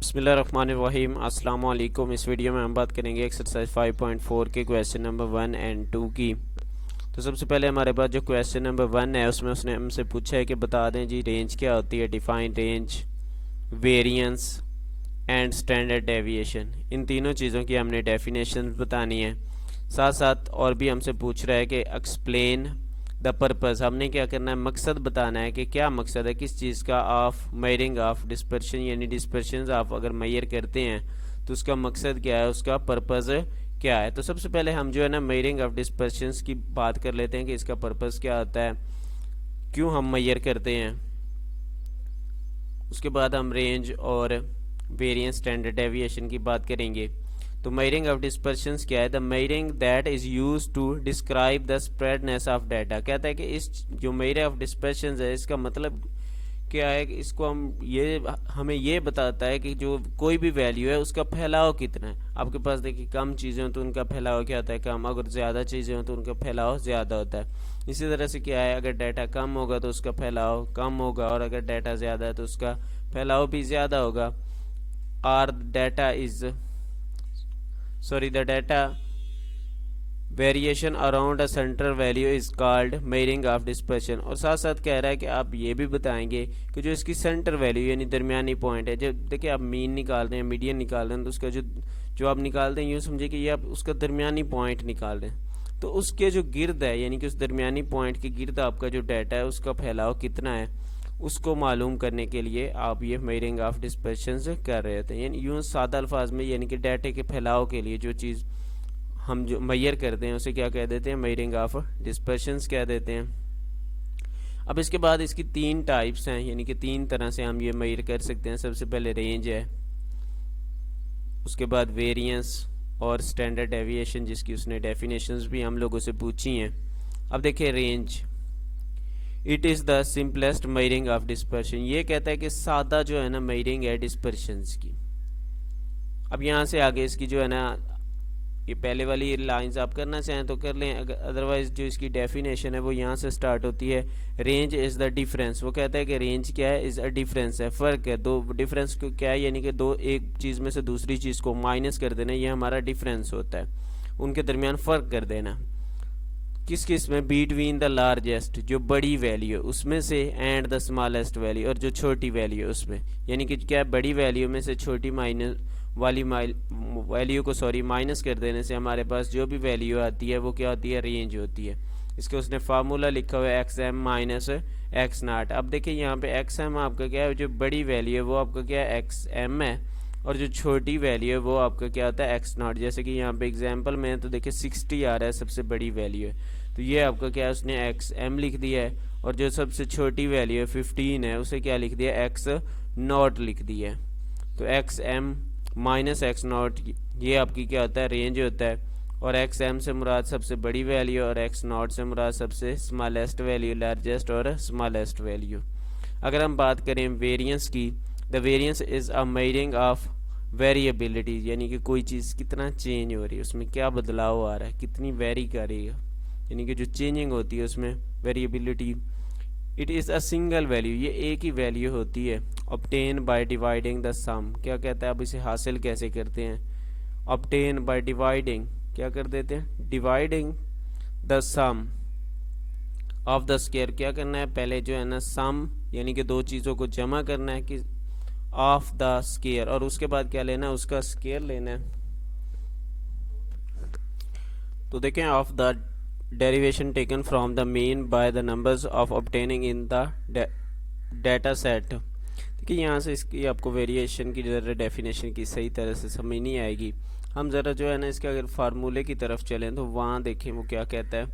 बिस्मिल्लाहिर्रहमानिर्रहीम अस्सलाम वालेकुम। इस वीडियो में हम बात करेंगे एक्सरसाइज 5.4 के क्वेश्चन नंबर 1 एंड 2 की। तो सबसे पहले हमारे पास जो क्वेश्चन नंबर 1 है उसमें उसने हमसे पूछा है कि बता दें जी रेंज क्या होती है, define range, variance and standard deviation. इन तीनों चीज़ों की हमने डेफिनेशन बतानी है। साथ साथ और भी हमसे पूछ रहा है कि एक्सप्लेन द पर्पस, हमने क्या करना है, मकसद बताना है कि क्या मकसद है किस चीज़ का ऑफ मेयरिंग ऑफ डिस्पर्शन, यानी डिस्पर्शन आप अगर मेयर करते हैं तो उसका मकसद क्या है, उसका पर्पस क्या है। तो सबसे पहले हम जो है ना मेयरिंग ऑफ डिस्पर्शंस की बात कर लेते हैं कि इसका पर्पस क्या होता है, क्यों हम मेयर करते हैं। उसके बाद हम रेंज और वेरिएंस स्टैंडर्ड डेविएशन की बात करेंगे। तो मेयरिंग ऑफ डिस्पर्शंस क्या है, the measuring that is used to describe the spreadness of data. कहता है कि इस जो मेयरिंग ऑफ डिस्पर्शंस है इसका मतलब क्या है कि इसको हमें ये बताता है कि जो कोई भी वैल्यू है उसका फैलाव कितना है। आपके पास देखिए कम चीज़ें हो तो उनका फैलाव क्या होता है, कम। अगर ज़्यादा चीज़ें हो तो उनका फैलाव ज़्यादा होता है। इसी तरह से क्या है, अगर डाटा कम होगा तो उसका फैलाव कम होगा, और अगर डाटा ज़्यादा है तो उसका फैलाव भी ज़्यादा होगा। Our data is the data variation around a central value is called measuring of dispersion। और साथ साथ कह रहा है कि आप ये भी बताएंगे कि जो इसकी सेंटर वैल्यू यानी दरमियानी पॉइंट है, जब देखिए आप मीन निकाल रहे हैं, मीडियन निकाल रहे हैं, तो उसका जो आप निकाल दें यूँ समझिए कि ये आप उसका दरमियानी पॉइंट निकाल रहे हैं। तो उसके जो गिर्द है यानी कि उस दरमियानी पॉइंट के गिर्द आपका जो डाटा है उसका फैलाव कितना है, उसको मालूम करने के लिए आप ये मेयरिंग ऑफ डिस्पर्शन कर रहे थे। यानी यूँ सादा अल्फाज में यानी कि डाटे के फैलाव के लिए जो चीज़ हम जो मैयर करते हैं उसे क्या कह देते हैं, मेयरिंग ऑफ डिस्पर्शंस कह देते हैं। अब इसके बाद इसकी तीन टाइप्स हैं, यानी कि तीन तरह से हम ये मेयर कर सकते हैं। सबसे पहले रेंज है, उसके बाद वेरिएंस और स्टैंडर्ड डेविएशन जिसकी उसने डेफिनेशंस भी हम लोगों से पूछी हैं। अब देखिए range, it is the simplest मेयरिंग of dispersion. ये कहता है कि सादा जो है ना मेयरिंग है डिस्पर्शंस की। अब यहाँ से आगे इसकी जो है ना ये पहले वाली लाइंस आप करना चाहें तो कर लें, अदरवाइज जो इसकी डेफिनेशन है वो यहाँ से स्टार्ट होती है। रेंज इज़ द डिफरेंस, वो कहता है कि रेंज क्या है, इज़ अ डिफरेंस है, फ़र्क है। दो डिफरेंस को क्या है, यानी कि दो एक चीज़ में से दूसरी चीज़ को माइनस कर देना, ये हमारा डिफरेंस होता है, उनके दरमियान फ़र्क कर देना। किस किस में, बिटवीन द लार्जेस्ट जो बड़ी वैल्यू है उसमें से, एंड द स्मॉलेस्ट वैल्यू और जो छोटी वैल्यू है उसमें। यानी कि क्या बड़ी वैल्यू में से छोटी माइनस वाली वैल्यू को माइनस कर देने से हमारे पास जो भी वैल्यू आती है वो क्या होती है, रेंज होती है। इसके उसने फार्मूला लिखा हुआ है एक्स एम माइनस एक्स नाट। अब देखिए यहाँ पे एक्स एम आपका क्या है, जो बड़ी वैल्यू है वो आपका क्या है, एक्स एम है, और जो छोटी वैल्यू है वो आपका क्या होता है, एक्स नॉट। जैसे कि यहाँ पे एग्जांपल में तो देखिए 60 आ रहा है, सबसे बड़ी वैल्यू है, तो ये आपका क्या है, उसने एक्स एम लिख दिया है। और जो सबसे छोटी वैल्यू है 15 है, उसे क्या लिख दिया, एक्स नॉट लिख दिया है। तो X M minus X nought ये आपकी क्या होता है, रेंज होता है। और एक्स एम से मुराद सबसे बड़ी वैल्यू और एक्स नॉट से मुराद सबसे स्मॉलेस्ट वैल्यू, लार्जेस्ट और स्मॉलेस्ट वैल्यू। अगर हम बात करें वेरिएंस की, the variance is a मेयरिंग of variability, यानी कि कोई चीज़ कितना चेंज हो रही है, उसमें क्या बदलाव आ रहा है, कितनी वेरी कर रही है, यानी कि जो चेंजिंग होती है उसमें variability. It is a single value, ये एक ही वैल्यू होती है। ऑब्टेन बाय डिवाइडिंग द सम, क्या कहता है, अब इसे हासिल कैसे करते हैं, ऑब्टेन बाय डिवाइडिंग, क्या कर देते हैं, dividing the sum of the square. क्या करना है, पहले जो है ना सम यानी कि दो चीज़ों को जमा करना है कि ऑफ द स्क्वायर, और उसके बाद क्या लेना है, उसका स्क्वायर लेना है। तो देखें, of the derivation taken from the mean by the numbers of obtaining in the data set. देखिए यहाँ से इसकी आपको वेरिएशन की ज़रा डेफिनेशन की सही तरह से समझ नहीं आएगी। हम ज़रा जो है ना इसके अगर फार्मूले की तरफ चलें तो वहाँ देखें वो क्या कहता है।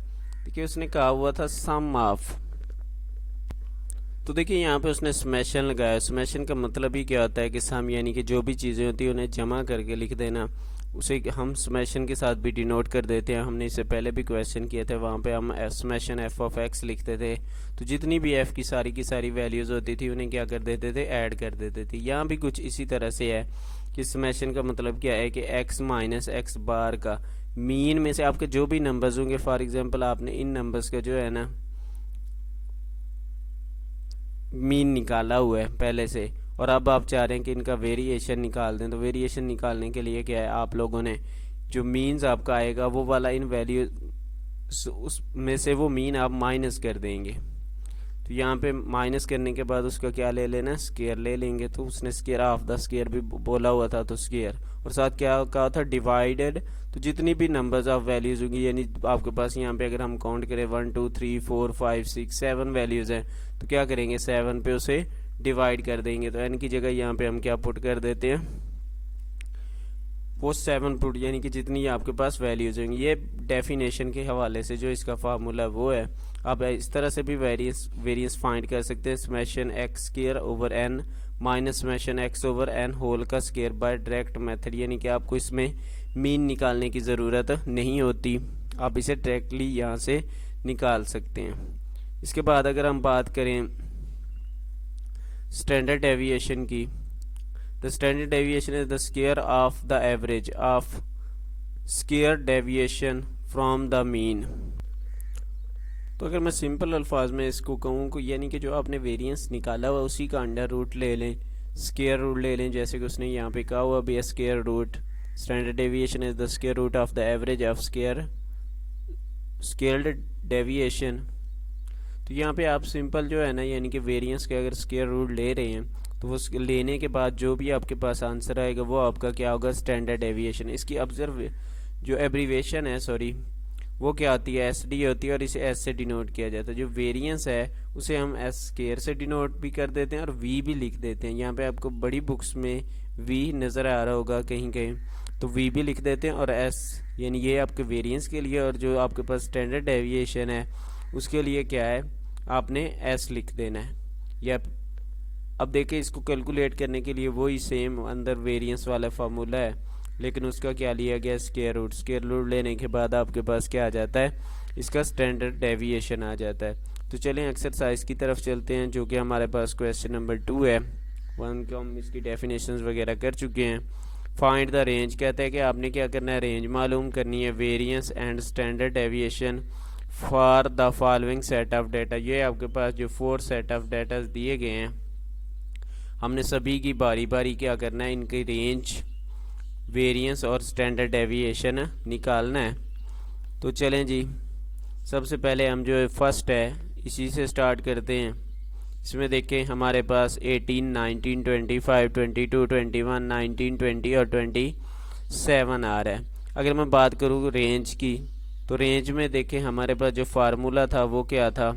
देखिए उसने कहा हुआ था सम ऑफ, तो देखिए यहाँ पे उसने समेशन लगाया। समेशन का मतलब ही क्या होता है कि सम यानी कि जो भी चीज़ें होती हैं उन्हें जमा करके लिख देना, उसे हम समेशन के साथ भी डिनोट कर देते हैं। हमने इससे पहले भी क्वेश्चन किए थे, वहाँ पे हम समेशन एफ ऑफ एक्स लिखते थे, तो जितनी भी एफ़ की सारी वैल्यूज़ होती थी उन्हें क्या कर देते थे, ऐड कर देते थे। यहाँ भी कुछ इसी तरह से है कि समेशन का मतलब क्या है कि एक्स माइनस एक्स बार का मीन में से आपके जो भी नंबर्स होंगे, फॉर एग्जाम्पल आपने इन नंबर्स का जो है ना मीन निकाला हुआ है पहले से, और अब आप चाह रहे हैं कि इनका वेरिएशन निकाल दें। तो वेरिएशन निकालने के लिए क्या है, आप लोगों ने जो मीन्स आपका आएगा वो वाला इन वैल्यू उसमें से वो मीन आप माइनस कर देंगे। तो यहाँ पे माइनस करने के बाद उसका क्या ले लेना, स्केयर ले लेंगे। तो उसने स्केयर ऑफ द स्केयर भी बोला हुआ था, तो स्केयर और साथ क्या कहा था, डिवाइडेड। तो जितनी भी नंबर्स ऑफ वैल्यूज होंगी, यानी आपके पास यहाँ पे अगर हम काउंट करें 1 2 3 4 5 6 7 वैल्यूज हैं, तो क्या करेंगे 7 पे उसे डिवाइड कर देंगे। तो एन की जगह यहाँ पे हम क्या पुट कर देते हैं, वो 7 पुट, यानी कि जितनी आपके पास वैल्यूज होंगी। ये डेफिनेशन के हवाले से जो इसका फार्मूला वो है। आप इस तरह से भी वेरियंस फाइंड कर सकते हैं, summation X square over N minus summation X over N whole का स्क्वायर बाय डायरेक्ट मेथड, यानी कि आपको इसमें मीन निकालने की ज़रूरत नहीं होती, आप इसे डायरेक्टली यहाँ से निकाल सकते हैं। इसके बाद अगर हम बात करें स्टैंडर्ड डेविएशन की, the standard deviation is the square of the average of square deviation from the mean। तो अगर मैं सिंपल अल्फाज में इसको कहूँ को, यानी कि जो आपने वेरिएंस निकाला हुआ उसी का अंडर रूट ले लें, स्क्वायर रूट ले लें, जैसे कि उसने यहाँ पे कहा हुआ भी square root. Standard deviation is the square root of the average of scaled deviation. तो यहाँ पे आप सिंपल जो है ना, यानी कि वेरिएंस के अगर स्क्वायर रूट ले रहे हैं तो वो लेने के बाद जो भी आपके पास आंसर आएगा वो आपका क्या होगा, स्टैंडर्ड डेविएशन। इसकी ऑब्जर्व जो एब्रीवेशन है, सॉरी, वो क्या आती है, एस डी होती है, और इसे एस से डिनोट किया जाता है। जो वेरिएंस है उसे हम एस स्क्वायर से डिनोट भी कर देते हैं और वी भी लिख देते हैं। यहाँ पे आपको बड़ी बुक्स में वी नज़र आ रहा होगा कहीं कहीं, तो वी भी लिख देते हैं और एस, यानी ये आपके वेरिएंस के लिए, और जो आपके पास स्टैंडर्ड डेविएशन है उसके लिए क्या है, आपने एस लिख देना है। या अब देखिए इसको कैलकुलेट करने के लिए वही सेम अंदर वेरिएंस वाला फार्मूला है, लेकिन उसका क्या लिया गया, स्क्वायर रूट। स्क्वायर रूट लेने के बाद आपके पास क्या आ जाता है, इसका स्टैंडर्ड डेविएशन आ जाता है। तो चलें एक्सरसाइज की तरफ चलते हैं, जो कि हमारे पास क्वेश्चन नंबर 2 है। 1 को हम इसकी डेफिनेशंस वगैरह कर चुके हैं। फाइंड द रेंज कहता है कि आपने क्या करना है, रेंज मालूम करनी है, variance and standard deviation for the following set of data. ये आपके पास जो 4 सेट ऑफ डाटा दिए गए हैं, हमने सभी की बारी बारी क्या करना है, इनकी रेंज, वेरिएंस और स्टैंडर्ड डेविएशन निकालना है। तो चलें जी, सबसे पहले हम जो फर्स्ट है इसी से स्टार्ट करते हैं। इसमें देखें हमारे पास 18 19 25 22 21 19 20 और 27 आ रहा है। अगर मैं बात करूँ रेंज की, तो रेंज में देखें हमारे पास जो फार्मूला था वो क्या था,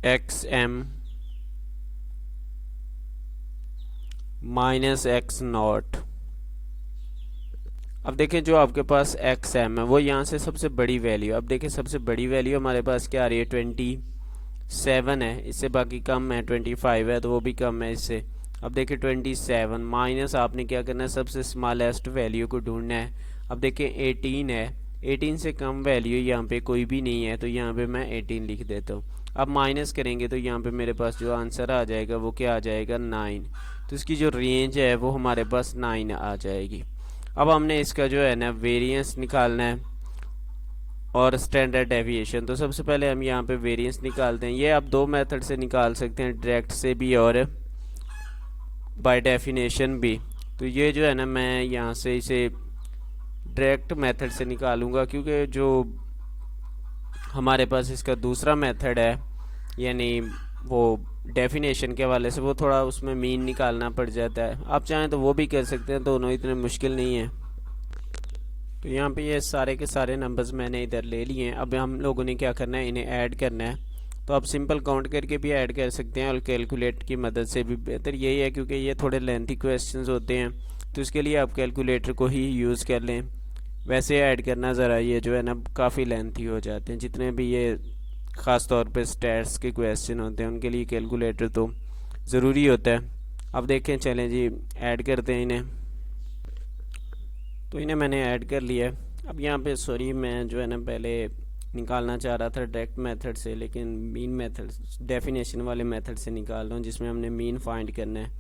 X M minus X nought. अब देखें जो आपके पास एक्स एम है वो यहाँ से सबसे बड़ी वैल्यू, अब देखें सबसे बड़ी वैल्यू हमारे पास क्या आ रही है, 27 है, इससे बाकी कम है, 25 है तो वो भी कम है इससे। अब देखें 27 माइनस आपने क्या करना है, सबसे स्मॉलेस्ट वैल्यू को ढूंढना है। अब देखें 18 है, 18 से कम वैल्यू यहाँ पे कोई भी नहीं है, तो यहाँ पे मैं 18 लिख देता हूँ। अब माइनस करेंगे तो यहाँ पे मेरे पास जो आंसर आ जाएगा वो क्या आ जाएगा, 9। तो इसकी जो रेंज है वो हमारे पास 9 आ जाएगी। अब हमने इसका जो है ना वेरिएंस निकालना है और स्टैंडर्ड डेविएशन। तो सबसे पहले हम यहाँ पे वेरिएंस निकालते हैं। ये आप 2 मेथड से निकाल सकते हैं, डायरेक्ट से भी और बाय डेफिनेशन भी। तो ये जो है ना मैं यहाँ से इसे डायरेक्ट मेथड से निकालूंगा, क्योंकि जो हमारे पास इसका दूसरा मेथड है, यानी वो डेफिनेशन के हवाले से, वो थोड़ा उसमें मीन निकालना पड़ जाता है। आप चाहें तो वो भी कर सकते हैं, दोनों इतने मुश्किल नहीं है। तो यहाँ पे ये सारे के सारे नंबर्स मैंने इधर ले लिए हैं। अब हम लोगों ने क्या करना है, इन्हें ऐड करना है। तो आप सिंपल काउंट करके भी ऐड कर सकते हैं और कैलकुलेट की मदद से भी। बेहतर यही है क्योंकि ये थोड़े लेंथी क्वेश्चंस होते हैं, तो इसके लिए आप कैलकुलेटर को ही यूज़ कर लें। वैसे ऐड करना ज़रा ये जो है ना काफ़ी लेंथी हो जाते हैं, जितने भी ये ख़ास तौर पे स्टैट्स के क्वेश्चन होते हैं उनके लिए कैलकुलेटर तो ज़रूरी होता है। अब देखें, चलें जी ऐड करते हैं इन्हें। तो इन्हें मैंने ऐड कर लिया। अब यहाँ पे सॉरी मैं जो है ना पहले निकालना चाह रहा था डायरेक्ट मेथड से, लेकिन मीन मेथड, डेफिनेशन वाले मेथड से निकाल रहा हूँ जिसमें हमने मीन फाइंड करना है।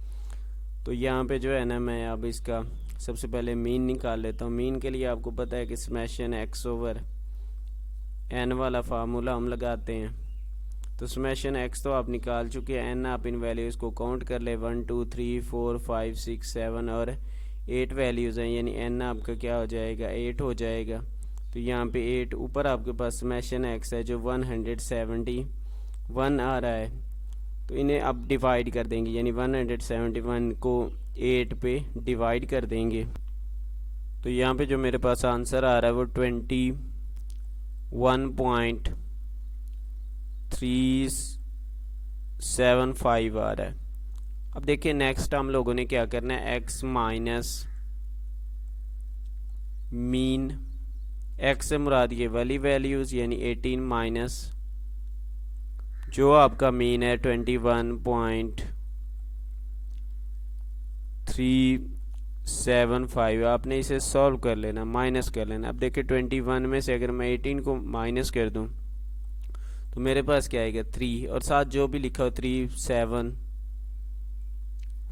तो यहाँ पे जो है ना मैं अब इसका सबसे पहले मीन निकाल लेता हूँ। मीन के लिए आपको पता है कि समेशन एक्स ओवर एन वाला फार्मूला हम लगाते हैं। तो समेशन एक्स तो आप निकाल चुके हैं, एन आप इन वैल्यूज़ को काउंट कर ले, 1 2 3 4 5 6 7 और 8 वैल्यूज़ हैं, यानी एन आपका क्या हो जाएगा, 8 हो जाएगा। तो यहाँ पे 8 ऊपर आपके पास समेशन एक्स है जो 171 आ रहा है। तो इन्हें अब डिवाइड कर देंगे, यानी 171 को 8 पे डिवाइड कर देंगे। तो यहाँ पे जो मेरे पास आंसर आ रहा है वो 21.375 आ रहा है। अब देखिए नेक्स्ट हम लोगों ने क्या करना है, एक्स माइनस मीन, एक्स से मुराद ये वाली वैल्यूज़ यानी 18 माइनस जो आपका मीन है 21.375, आपने इसे सॉल्व कर लेना, माइनस कर लेना। अब देखिए 21 में से अगर मैं 18 को माइनस कर दूं तो मेरे पास क्या आएगा, 3 और साथ जो भी लिखा हो 3 7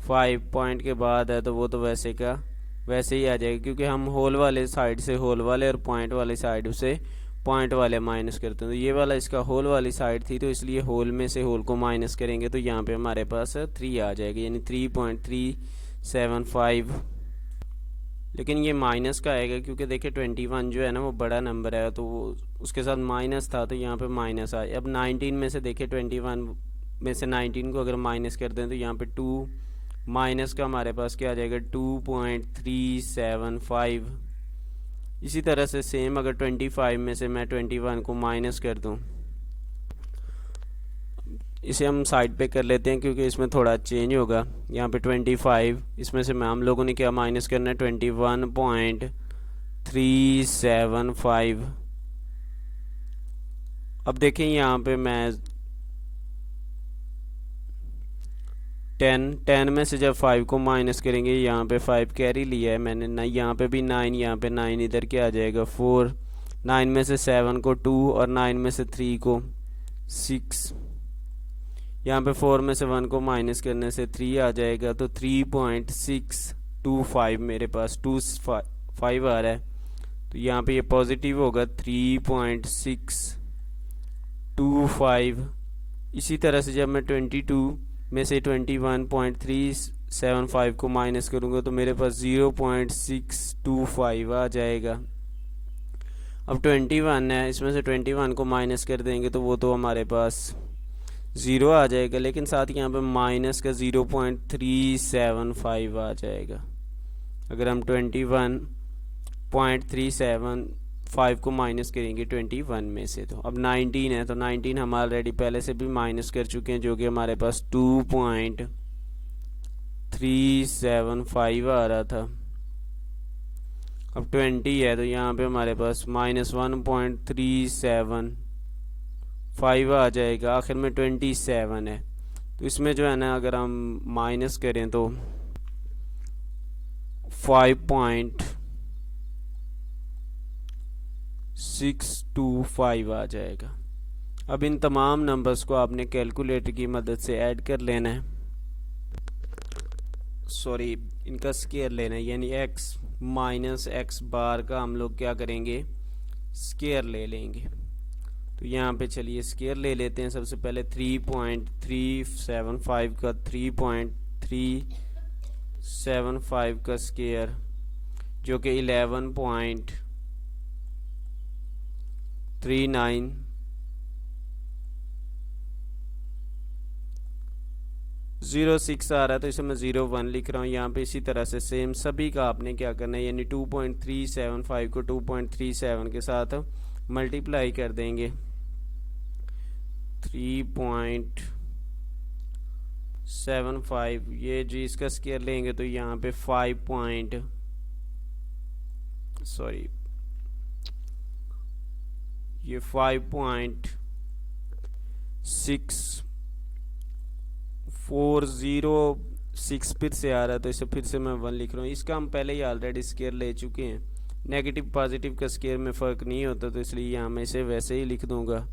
5 पॉइंट के बाद है तो वो तो वैसे का वैसे ही आ जाएगा, क्योंकि हम होल वाले साइड से होल वाले और पॉइंट वाले साइड से पॉइंट वाले माइनस करते हैं। तो ये वाला इसका होल वाली साइड थी, तो इसलिए होल में से होल को माइनस करेंगे तो यहाँ पे हमारे पास 3 आ जाएगा, यानी 3.375। लेकिन ये माइनस का आएगा क्योंकि देखिए 21 जो है ना वो बड़ा नंबर है, तो वो उसके साथ माइनस था तो यहाँ पे माइनस आए। अब 19 में से देखिए 21 में से 19 को अगर माइनस कर दें तो यहाँ पे 2 माइनस का हमारे पास क्या आ जाएगा, 2.375। इसी तरह से सेम अगर 25 में से मैं 21 को माइनस कर दूं, इसे हम साइड पे कर लेते हैं क्योंकि इसमें थोड़ा चेंज होगा। यहाँ पे 25 इसमें से हम लोगों ने क्या माइनस करना है, 21.375। अब देखें यहाँ पे मैं 10 में से जब 5 को माइनस करेंगे, यहाँ पे 5 कैरी लिया है मैंने ना, यहाँ पे भी 9, यहाँ पे 9 इधर क्या आ जाएगा 4, 9 में से 7 को 2 और 9 में से 3 को 6, यहाँ पे 4 में से 1 को माइनस करने से 3 आ जाएगा। तो 3.625 मेरे पास 25 आ रहा है, तो यहाँ पे ये पॉजिटिव होगा 3.625। इसी तरह से जब मैं 22 में से 21.375 को माइनस करूँगा तो मेरे पास 0.625 आ जाएगा। अब 21 है, इसमें से 21 को माइनस कर देंगे तो वो तो हमारे पास 0 आ जाएगा, लेकिन साथ यहाँ पे माइनस का 0.375 आ जाएगा। अगर हम 21.375 को माइनस करेंगे 21 में से, तो अब 19 है तो 19 हम ऑलरेडी पहले से भी माइनस कर चुके हैं, जो कि हमारे पास 2.375 आ रहा था। अब 20 है तो यहाँ पे हमारे पास -1.375 आ जाएगा। आखिर में 27 है, तो इसमें जो है ना अगर हम माइनस करें तो 5.625 आ जाएगा। अब इन तमाम नंबर्स को आपने कैलकुलेटर की मदद से ऐड कर लेना है, सॉरी इनका स्केयर लेना है, यानी x माइनस एक्स बार का हम लोग क्या करेंगे, स्केयर ले लेंगे। तो यहाँ पे चलिए स्केयर ले लेते हैं। सबसे पहले 3.375 का 3.375 का स्केयर जो कि 11.3906 आ रहा है, तो इसे मैं 01 लिख रहा हूँ यहाँ पे। इसी तरह से सेम सभी का आपने क्या करना है, यानी 2.375 को 2.37 के साथ मल्टीप्लाई कर देंगे। 3.75 ये जी इसका स्केयर लेंगे तो यहाँ पे 5.64006 फिर से आ रहा है, तो इसे फिर से मैं 1 लिख रहा हूँ। इसका हम पहले ही ऑलरेडी स्केयर ले चुके हैं। नेगेटिव पॉजिटिव का स्केयर में फ़र्क नहीं होता, तो इसलिए यहाँ मैं इसे वैसे ही लिख दूंगा।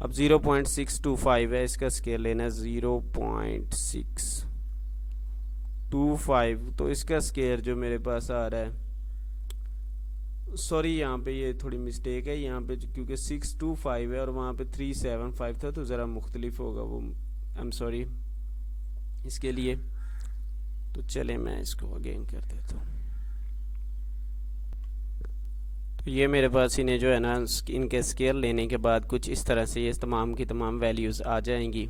अब 0.625 है, इसका स्केयर लेना है 0.625, तो इसका स्केयर जो मेरे पास आ रहा है सॉरी यहाँ पे ये थोड़ी मिस्टेक है, यहाँ पे क्योंकि 625 है और वहाँ पे 375 था तो ज़रा मुख्तलिफ होगा वो, आई एम सॉरी इसके लिए। तो चले मैं इसको अगेन कर देता हूँ। तो ये मेरे पास इन्हें जो है ना इनके स्केल लेने के बाद कुछ इस तरह से ये तमाम की तमाम वैल्यूज़ आ जाएंगी।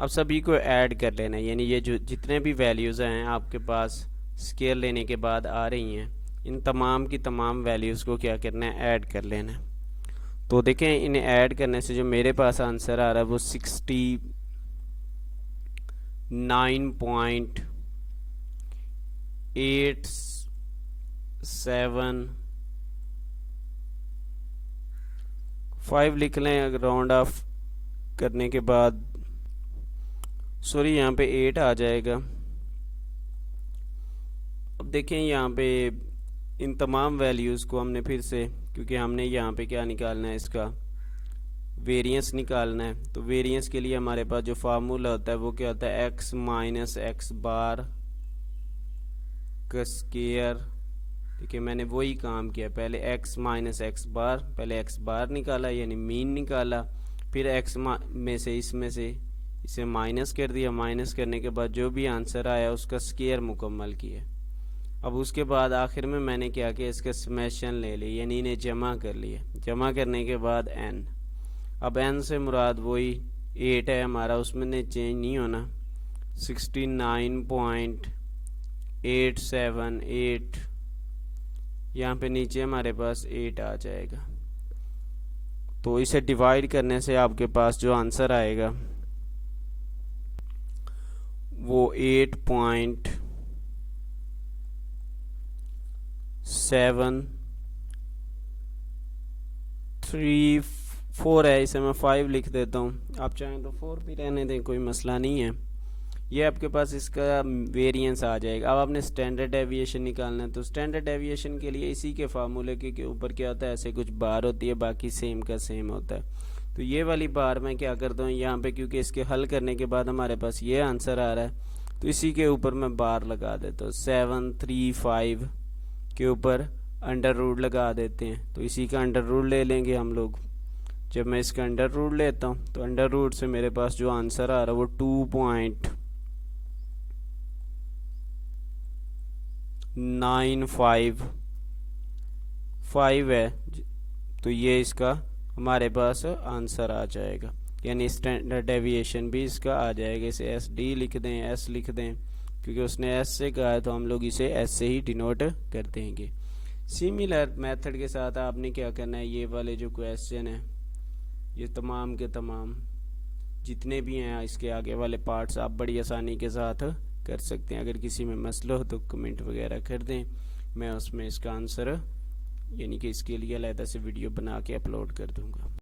अब सभी को ऐड कर लेना है, यानी ये जो जितने भी वैल्यूज़ हैं आपके पास स्केल लेने के बाद आ रही हैं, इन तमाम की तमाम वैल्यूज़ को क्या करना है, ऐड कर लेना है। तो देखें इन्हें ऐड करने से जो मेरे पास आंसर आ रहा है वो 69.87 लिख लें राउंड ऑफ करने के बाद। सॉरी यहाँ पे 8 आ जाएगा। अब देखें यहाँ पे इन तमाम वैल्यूज़ को हमने फिर से, क्योंकि हमने यहाँ पे क्या निकालना है, इसका वेरिएंस निकालना है। तो वेरिएंस के लिए हमारे पास जो फार्मूला होता है वो क्या होता है, x माइनस एक्स बार का स्केयर। देखिए मैंने वही काम किया, पहले x माइनस एक्स बार, पहले x बार निकाला यानी मीन निकाला, फिर x में से इसमें से इसे माइनस कर दिया, माइनस करने के बाद जो भी आंसर आया उसका स्केयर मुकम्मल किया। अब उसके बाद आखिर में मैंने क्या किया, इसका समेशन ले लिया यानी इन्हें जमा कर लिया। जमा करने के बाद n, अब n से मुराद वही 8 है हमारा, उसमें चेंज नहीं होना। 69.878 यहाँ पे नीचे हमारे पास 8 आ जाएगा। तो इसे डिवाइड करने से आपके पास जो आंसर आएगा वो 8.734 है। इसे मैं 5 लिख देता हूँ, आप चाहें तो 4 भी रहने दें, कोई मसला नहीं है। ये आपके पास इसका वेरिएंस आ जाएगा। अब आपने स्टैंडर्ड डेविएशन निकालना है, तो स्टैंडर्ड डेविएशन के लिए इसी के फार्मूले के ऊपर क्या होता है, ऐसे कुछ बार होती है, बाकी सेम का सेम होता है। तो ये वाली बार मैं क्या करता हूँ यहाँ पे, क्योंकि इसके हल करने के बाद हमारे पास ये आंसर आ रहा है तो इसी के ऊपर मैं बार लगा देता हूँ। 735 के ऊपर अंडर रूट लगा देते हैं, तो इसी का अंडर रूट ले लेंगे हम लोग। जब मैं इसका अंडर रूट लेता हूँ तो अंडर रूट से मेरे पास जो आंसर आ रहा है वो 2.955 है। तो ये इसका हमारे पास आंसर आ जाएगा, यानी स्टैंडर्ड डेविएशन भी इसका आ जाएगा। इसे एस डी लिख दें, एस लिख दें, क्योंकि उसने एस से कहा है तो हम लोग इसे एस से ही डिनोट कर देंगे। सिमिलर मेथड के साथ आपने क्या करना है, ये वाले जो क्वेश्चन है ये तमाम के तमाम जितने भी हैं इसके आगे वाले पार्ट्स आप बड़ी आसानी के साथ कर सकते हैं। अगर किसी में मसला हो तो कमेंट वगैरह कर दें, मैं उसमें इसका आंसर यानी कि इसके लिए अलग से वीडियो बना के अपलोड कर दूंगा।